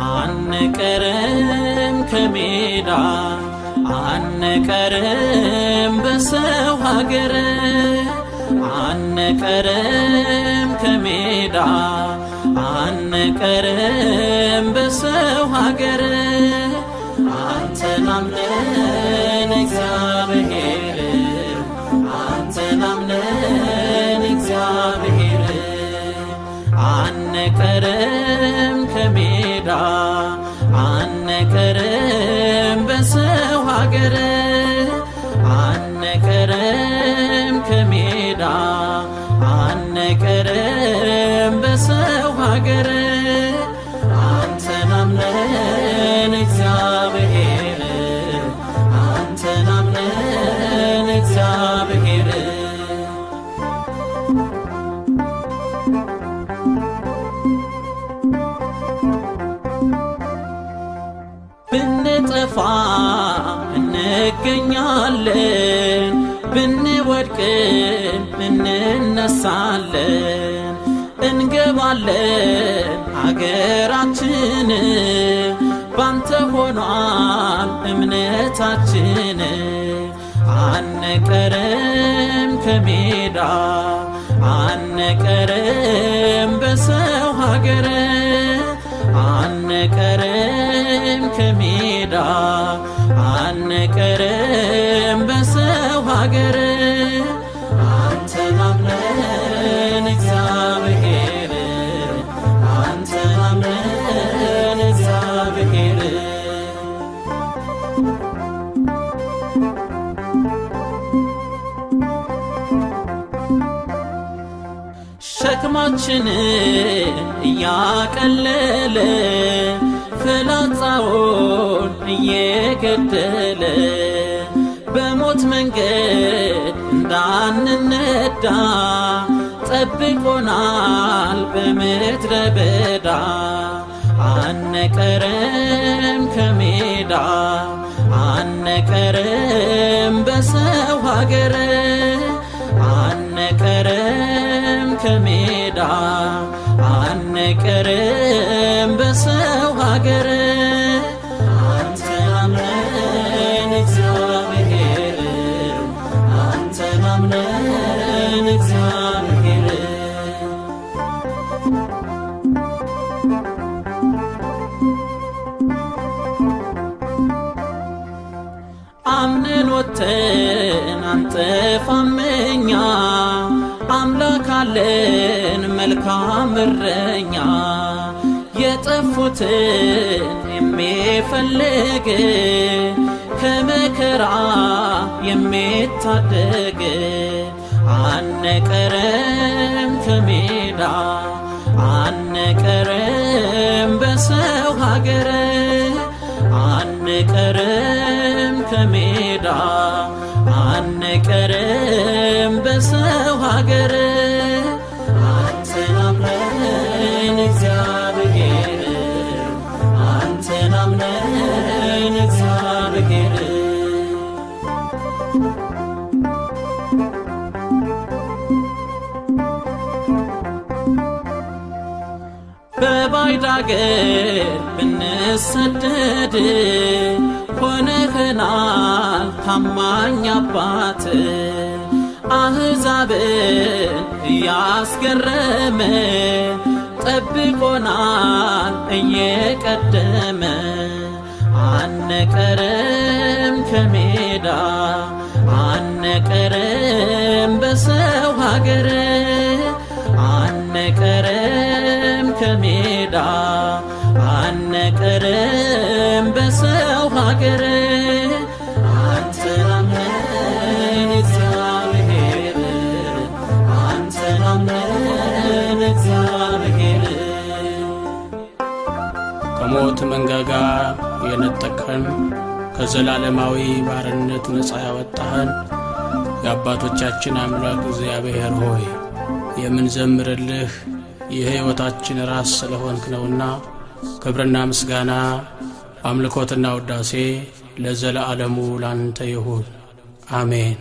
አንቀርም ከሜዳ አንቀርም በሰው ሀገር አንቀርም ከሜዳ አንቀርም በሰው ሀገር አንተን አምነን እግዚአብሔር አንተን አምነን እግዚአብሔር አንቀርም ከሜዳ አንቀርም በሰው ሀገር አንቀርም ከሜዳ አንቀርም በሰው ሀገር አንተን አምነን እግዚአብሔር አንተን አምነን እግዚአብሔር ብንጠፋ እንገኛለን ብንወድቅም እንነሳለን እንገባለን አገራችን ባንተ ሆኗል እምነታችን አንቀርም ከሜዳ አንቀርም በሰው ሀገር አንቀርም ከሜዳ አንቀርም በሰው ሀገር አንተን አምነን እግዚአብሔር አንተን አምነን እግዚአብሔር ሸክማችንን እያቀለለ ፍላጻውን እየገደለ በሞት መንገድ እንዳንነዳ ጠብቆናል በምድረ በዳ አንቀርም ከሜዳ አንቀርም በሰው ሀገር አንቀርም ከሜዳ አንቀርም በሰው ሀገር አንተን አምነን እግዚአብሔር አንተን አምነን እግዚአብሔር አምነን ወጥተን አንጠፋም እኛ አምላክ አለን መልካም እረኛ የጠፉትን የሚፈልግ ከመከራ የሚታደግ አንቀርም ከሜዳ አንቀርም በሰው ሀገር አንቀርም ከሜዳ አንቀርም በሰው ሀገር አንተን አምነን እግዚአብሔር አንተን አምነን እግዚአብሔር በባዕድ አገር ብንሰደድ ሆነህናል ታማኝ አባት አሕዛብን እያስገረመ ጠብቆናል እየቀደመ አንቀርም ከሜዳ አንቀርም በሰው ሀገር አንቀርም ከሜዳ አንቀርም በሰው ሀገር አንተን አምነን እግዚአብሔር አንተን አምነን እግዚአብሔር ከሞት መንጋጋ የነጠቀን ከዘላለማዊ ባርነት ነፃ ያወጣህን የአባቶቻችን አምላክ እግዚአብሔር ሆይ የምንዘምርልህ የሕይወታችን ራስ ስለሆንክ ነውና ክብርና ምስጋና አምልኮትና ውዳሴ ለዘለዓለሙ ላንተ ይሁን። አሜን።